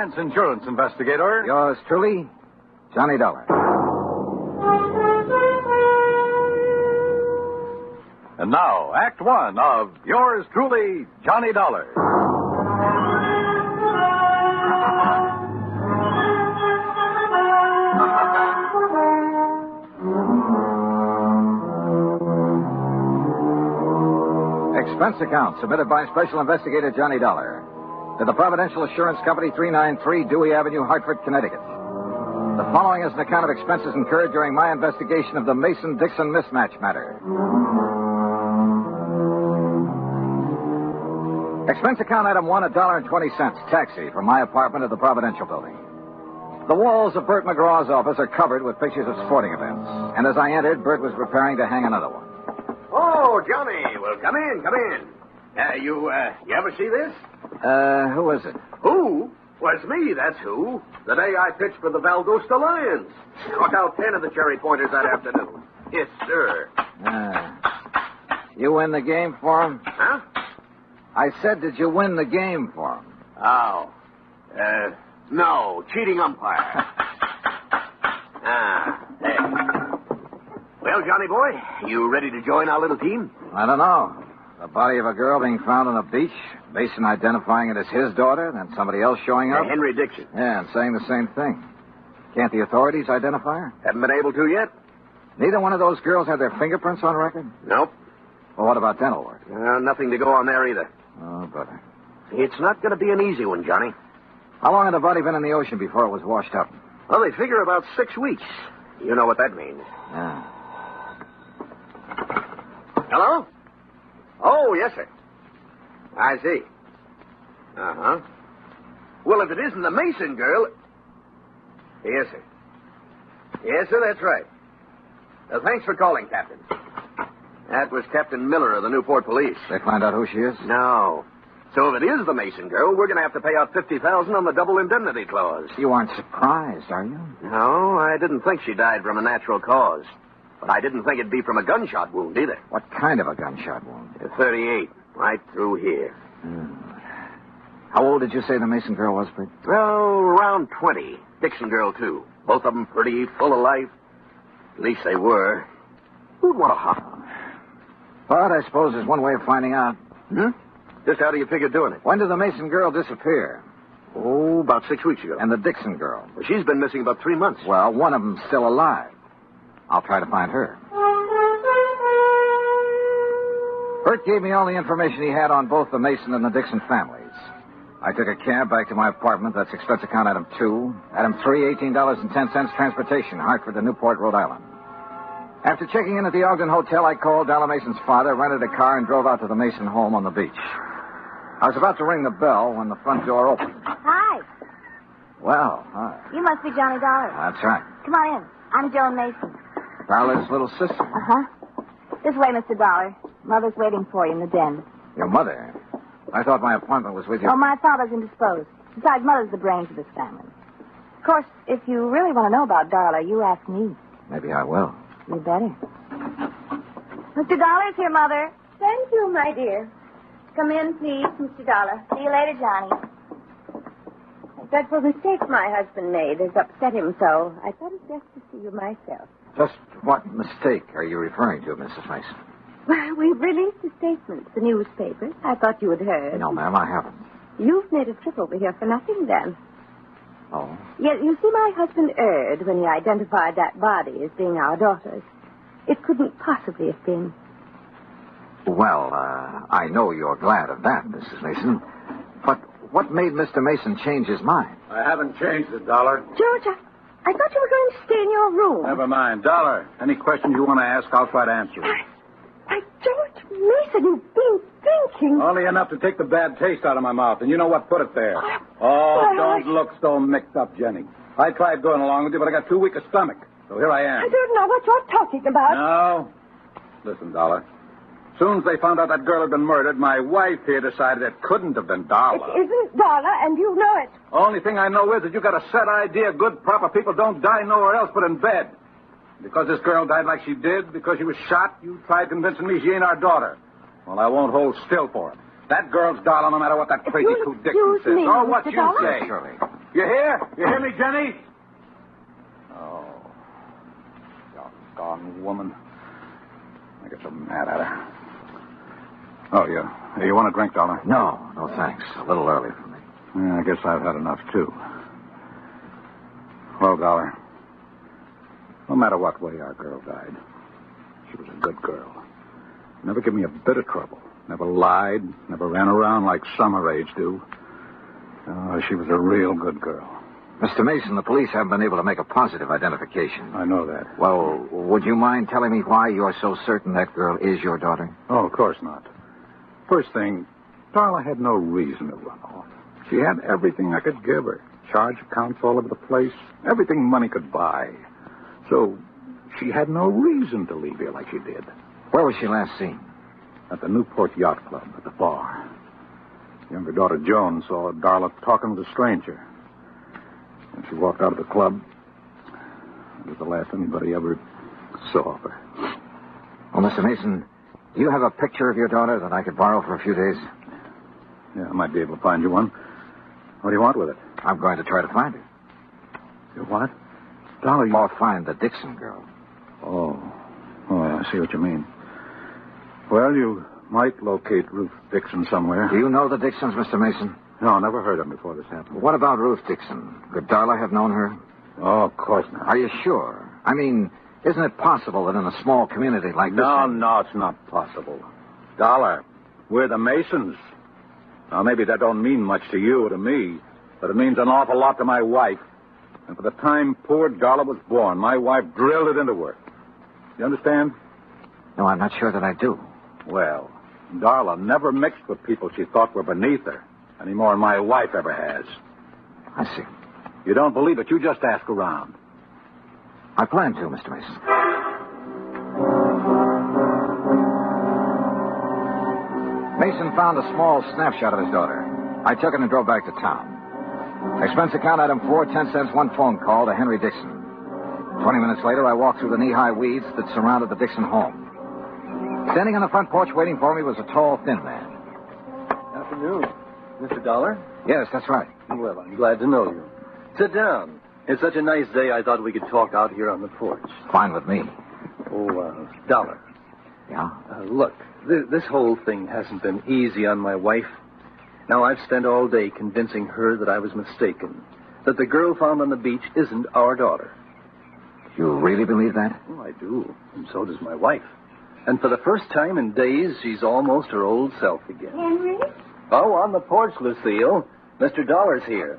freelance insurance investigator. Yours truly, Johnny Dollar. And now, Act One of yours truly, Johnny Dollar. Expense account submitted by Special Investigator Johnny Dollar to the Providential Assurance Company, 393 Dewey Avenue, Hartford, Connecticut. The following is an account of expenses incurred during my investigation of the Mason-Dixon mismatch matter. Expense account item 1, $1.20, taxi from my apartment to the Providential building. The walls of Bert McGraw's office are covered with pictures of sporting events. And as I entered, Bert was preparing to hang another one. Oh, Johnny. Well, come in. You ever see this? Who is it? Who? Well, it's me, that's who. The day I pitched for the Valdosta Lions. Struck out 10 of the cherry pointers that afternoon. Yes, sir. You win the game for him? Huh? I said, did you win the game for him? Oh. No. Cheating umpire. There. Well, Johnny boy, you ready to join our little team? I don't know. The body of a girl being found on a beach, Mason identifying it as his daughter, then somebody else showing up. Henry Dixon. Yeah, and saying the same thing. Can't the authorities identify her? Haven't been able to yet? Neither one of those girls had their fingerprints on record? Nope. Well, what about dental work? Nothing to go on there either. Oh, brother. It's not going to be an easy one, Johnny. How long had the body been in the ocean before it was washed up? Well, they figure about 6 weeks. You know what that means. Yeah. Hello? Oh, yes, sir. I see. Uh-huh. Well, if it isn't the Mason girl... Yes, sir. Yes, sir, that's right. Thanks for calling, Captain. That was Captain Miller of the Newport Police. They find out who she is? No. So if it is the Mason girl, we're going to have to pay out $50,000 on the double indemnity clause. You aren't surprised, are you? No, I didn't think she died from a natural cause. But I didn't think it'd be from a gunshot wound either. What kind of a gunshot wound? A 38, right through here. How old did you say the Mason girl was, Bert? Well, around 20. Dixon girl, too. Both of them pretty, full of life. At least they were. Who'd want to hop? But I suppose there's one way of finding out. Just how do you figure doing it? When did the Mason girl disappear? Oh, about 6 weeks ago. And the Dixon girl? Well, she's been missing about 3 months. Well, one of them's still alive. I'll try to find her. Bert gave me all the information he had on both the Mason and the Dixon families. I took a cab back to my apartment. That's expense account item 2. Item 3, $18.10, transportation, Hartford to Newport, Rhode Island. After checking in at the Ogden Hotel, I called Dollar Mason's father, rented a car, and drove out to the Mason home on the beach. I was about to ring the bell when the front door opened. Hi. Well, hi. You must be Johnny Dollar. That's right. Come on in. I'm Joan Mason. Dollar's little sister. Uh-huh. This way, Mr. Dollar. Mother's waiting for you in the den. Your mother? I thought my appointment was with you. Oh, my father's indisposed. Besides, Mother's the brains of this family. Of course, if you really want to know about Dollar, you ask me. Maybe I will. You better. Mr. Dollar's here, Mother. Thank you, my dear. Come in, please, Mr. Dollar. See you later, Johnny. A dreadful mistake my husband made has upset him so. I thought it best to see you myself. Just what mistake are you referring to, Mrs. Mason? Well, we've released the statements, the newspapers. I thought you had heard. No, ma'am, I haven't. You've made a trip over here for nothing, then. Oh? Yeah, you see, my husband erred when he identified that body as being our daughter's. It couldn't possibly have been. Well, I know you're glad of that, Mrs. Mason. But what made Mr. Mason change his mind? I haven't changed it, Dollar. George, I thought you were going to stay in your room. Never mind. Dollar, any questions you want to ask, I'll try to answer them. Why, George Mason, you've been thinking. Only enough to take the bad taste out of my mouth, and you know what put it there. Don't look so mixed up, Jenny. I tried going along with you, but I got too weak a stomach. So here I am. I don't know what you're talking about. No. Listen, Dollar. As soon as they found out that girl had been murdered, my wife here decided it couldn't have been Dollar. It isn't Dollar, and you know it. Only thing I know is that you got a set idea good, proper people don't die nowhere else but in bed. Because this girl died like she did, because she was shot, you tried convincing me she ain't our daughter. Well, I won't hold still for it. That girl's Dollar, no matter what that crazy Coot Dixon says. Me, or what Mr. you Dollar? say. Surely. You hear? You hear me, Jenny? Oh, doggone woman. I get so mad at her. Oh, yeah. Hey, you want a drink, Dollar? No, thanks. A little early for me. Yeah, I guess I've had enough, too. Well, Dollar, no matter what way our girl died, she was a good girl. Never gave me a bit of trouble. Never lied. Never ran around like some her age do. Oh, she was a real good girl. Mr. Mason, the police haven't been able to make a positive identification. I know that. Well, would you mind telling me why you're so certain that girl is your daughter? Oh, of course not. First thing, Darla had no reason to run off. She had everything I could give her. Charge accounts all over the place. Everything money could buy. So she had no reason to leave here like she did. Where was she last seen? At the Newport Yacht Club, at the bar. Younger daughter Joan saw Darla talking with a stranger. When she walked out of the club, it was the last anybody ever saw of her. Well, Mr. Mason, do you have a picture of your daughter that I could borrow for a few days? Yeah, I might be able to find you one. What do you want with it? I'm going to try to find her. You what? Dollar, you... Or find the Dixon girl. Oh, I see what you mean. Well, you might locate Ruth Dixon somewhere. Do you know the Dixons, Mr. Mason? No, never heard of them before this happened. What about Ruth Dixon? Could Darla have known her? Oh, of course not. Are you sure? I mean, isn't it possible that in a small community like this... No, it's not possible. Dollar, we're the Masons. Now, maybe that don't mean much to you or to me, but it means an awful lot to my wife. And for the time poor Darla was born, my wife drilled it into her. You understand? No, I'm not sure that I do. Well, Darla never mixed with people she thought were beneath her, any more than my wife ever has. I see. You don't believe it, you just ask around. I plan to, Mr. Mason. Mason found a small snapshot of his daughter. I took it and drove back to town. Expense account item 4, 10 cents, one phone call to Henry Dixon. 20 minutes later, I walked through the knee-high weeds that surrounded the Dixon home. Standing on the front porch waiting for me was a tall, thin man. Afternoon. Mr. Dollar? Yes, that's right. Well, I'm glad to know you. Sit down. It's such a nice day, I thought we could talk out here on the porch. Fine with me. Oh, Dollar. Yeah? Look, this whole thing hasn't been easy on my wife. Now, I've spent all day convincing her that I was mistaken, that the girl found on the beach isn't our daughter. You really believe that? Oh, I do, and so does my wife. And for the first time in days, she's almost her old self again. Henry? Oh, on the porch, Lucille. Mr. Dollar's here.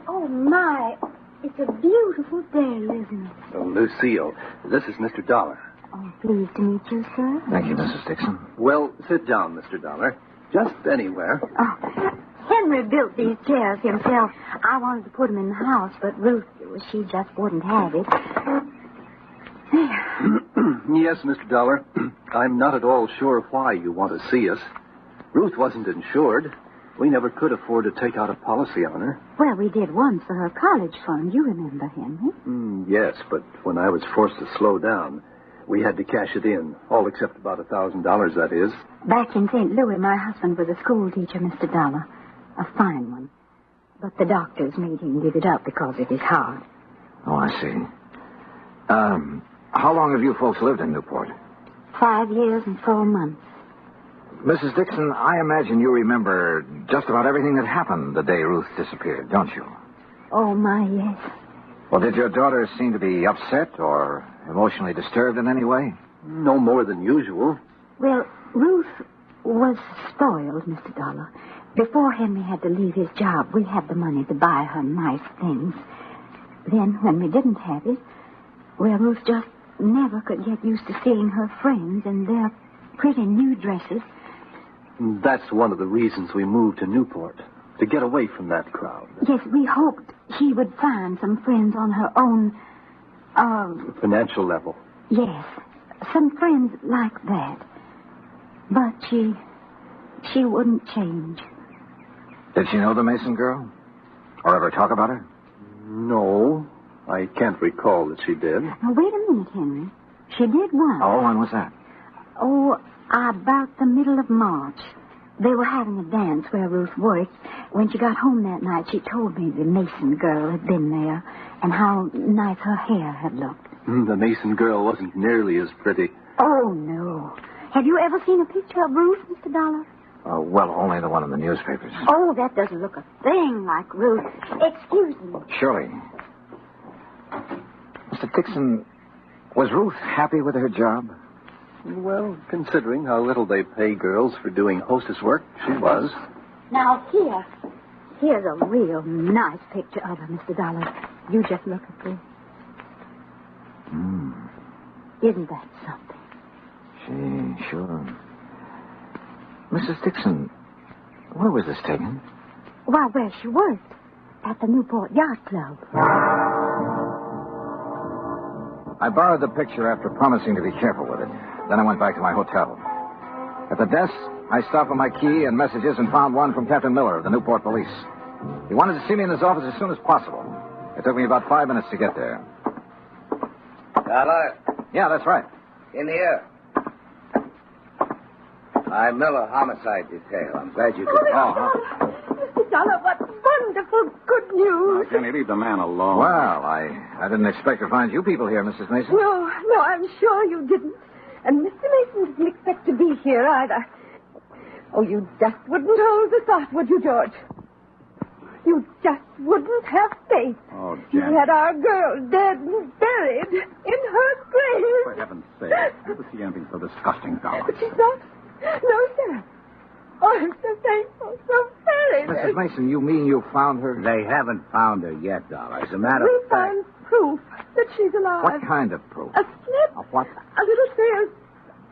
Oh, my. It's a beautiful day, isn't it? Oh, Lucille, this is Mr. Dollar. Oh, pleased to meet you, sir. Thank you, Mrs. Dixon. Well, sit down, Mr. Dollar. Just anywhere. Oh, Henry built these chairs himself. I wanted to put them in the house, but Ruth, she just wouldn't have it. Yes, Mr. Dollar. I'm not at all sure why you want to see us. Ruth wasn't insured. We never could afford to take out a policy on her. Well, we did once for her college fund. You remember, Henry? Yes, but when I was forced to slow down, we had to cash it in, all except about $1,000, that is. Back in St. Louis, my husband was a school teacher, Mr. Dollar. A fine one. But the doctors made him give it up because of his heart. Oh, I see. How long have you folks lived in Newport? 5 years and 4 months. Mrs. Dixon, I imagine you remember just about everything that happened the day Ruth disappeared, don't you? Oh, my, yes. Well, did your daughter seem to be upset or emotionally disturbed in any way? No more than usual. Well, Ruth was spoiled, Mr. Dollar. Before Henry had to leave his job, we had the money to buy her nice things. Then, when we didn't have it, well, Ruth just never could get used to seeing her friends in their pretty new dresses. That's one of the reasons we moved to Newport, to get away from that crowd. Yes, we hoped she would find some friends on her own, financial level. Yes, some friends like that. But she wouldn't change. Did she know the Mason girl? Or ever talk about her? No, I can't recall that she did. Now, wait a minute, Henry. She did once. Oh, when was that? Oh, about the middle of March. They were having a dance where Ruth worked. When she got home that night, she told me the Mason girl had been there and how nice her hair had looked. The Mason girl wasn't nearly as pretty. Oh, no. Have you ever seen a picture of Ruth, Mr. Dollar? Well, only the one in the newspapers. Oh, that doesn't look a thing like Ruth. Excuse me. Surely. Mr. Dixon, was Ruth happy with her job? Well, considering how little they pay girls for doing hostess work, she was. Now, here's a real nice picture of her, Mr. Dollar. You just look at this. Isn't that something? Sure. Mrs. Dixon, where was this taken? Why, where she worked. At the Newport Yacht Club. I borrowed the picture after promising to be careful with it. Then I went back to my hotel. At the desk, I stopped for my key and messages and found one from Captain Miller of the Newport Police. He wanted to see me in his office as soon as possible. It took me about 5 minutes to get there. Dollar, Yeah, that's right. in here. I'm Miller, homicide detail. I'm glad you could... Mr. Dollar, what wonderful good news. Can you leave the man alone? Well, I didn't expect to find you people here, Mrs. Mason. No, I'm sure you didn't. And Mr. Mason didn't expect to be here either. Oh, you just wouldn't hold the thought, would you, George? You just wouldn't have faith. Oh, You Jen. had our girl dead and buried in her grave. For heaven's sake. Never see anything so disgusting, Dollar. But she's not. No, sir. Oh, I'm so thankful. So very, Mrs. Mason, you mean you found her? They haven't found her yet, Dollar. As a matter We of fact... found proof that she's alive. What kind of proof? A slip. Of what? A little trail.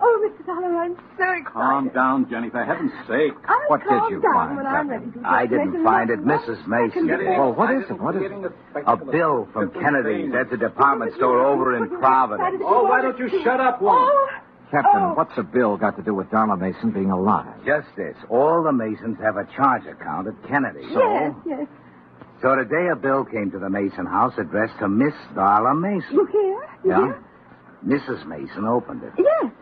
Oh, Mr. Dollar, I'm so excited. Calm down, Jenny, for heaven's sake. I'll What did calm you down find, when I'm Captain? ready to. I didn't Mason, find it, not Mrs. one Mason. second Well, what is it? What is it? A bill from Kennedy's at the department store over in Providence. Oh, why don't you shut up, woman? Oh, Captain, what's a bill got to do with Darla Mason being alive? Just this. All the Masons have a charge account at Kennedy's. yes. So today a bill came to the Mason house addressed to Miss Darla Mason. You hear? You Yeah? hear? Mrs. Mason opened it. Yes.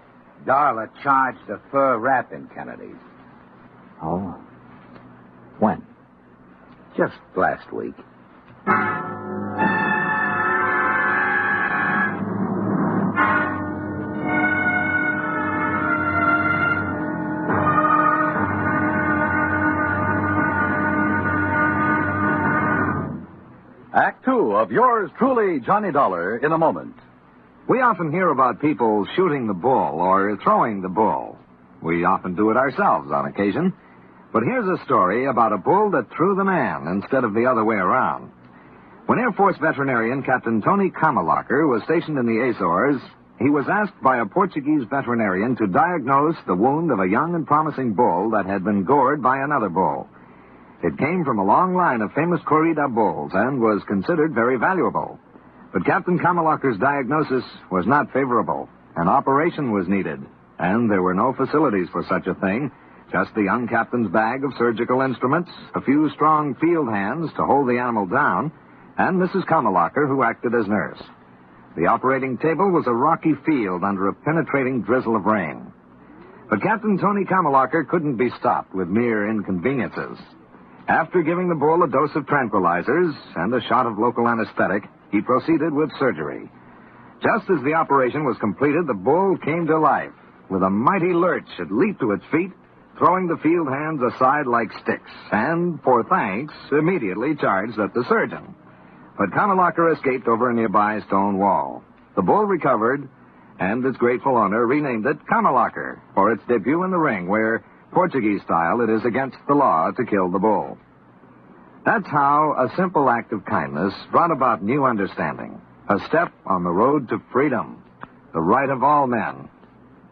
Darla charged a fur wrap in Kennedy's. Oh. When? Just last week. Act two of yours truly, Johnny Dollar, in a moment. We often hear about people shooting the bull or throwing the bull. We often do it ourselves on occasion. But here's a story about a bull that threw the man instead of the other way around. When Air Force veterinarian Captain Tony Kamalacher was stationed in the Azores, he was asked by a Portuguese veterinarian to diagnose the wound of a young and promising bull that had been gored by another bull. It came from a long line of famous corrida bulls and was considered very valuable. But Captain Kamalacher's diagnosis was not favorable. An operation was needed, and there were no facilities for such a thing, just the young captain's bag of surgical instruments, a few strong field hands to hold the animal down, and Mrs. Kamalacher, who acted as nurse. The operating table was a rocky field under a penetrating drizzle of rain. But Captain Tony Kamalacher couldn't be stopped with mere inconveniences. After giving the bull a dose of tranquilizers and a shot of local anesthetic, he proceeded with surgery. Just as the operation was completed, the bull came to life. With a mighty lurch, it leaped to its feet, throwing the field hands aside like sticks, and, for thanks, immediately charged at the surgeon. But Kamalacher escaped over a nearby stone wall. The bull recovered, and its grateful owner renamed it Kamalacher for its debut in the ring, where, Portuguese style, it is against the law to kill the bull. That's how a simple act of kindness brought about new understanding. A step on the road to freedom. The right of all men,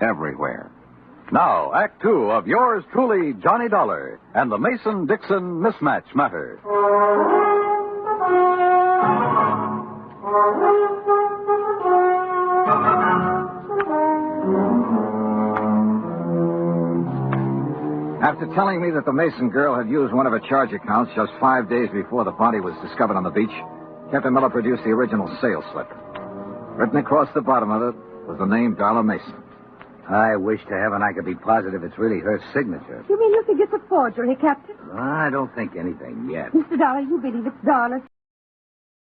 everywhere. Now, Act two of yours truly, Johnny Dollar, and the Mason-Dixon mismatch matter. After telling me that the Mason girl had used one of her charge accounts just 5 days before the body was discovered on the beach, Captain Miller produced the original sales slip. Written across the bottom of it was the name Darla Mason. I wish to heaven I could be positive it's really her signature. You mean you think it's a forgery, Captain? I don't think anything yet. Mr. Dollar, you believe it's Darla's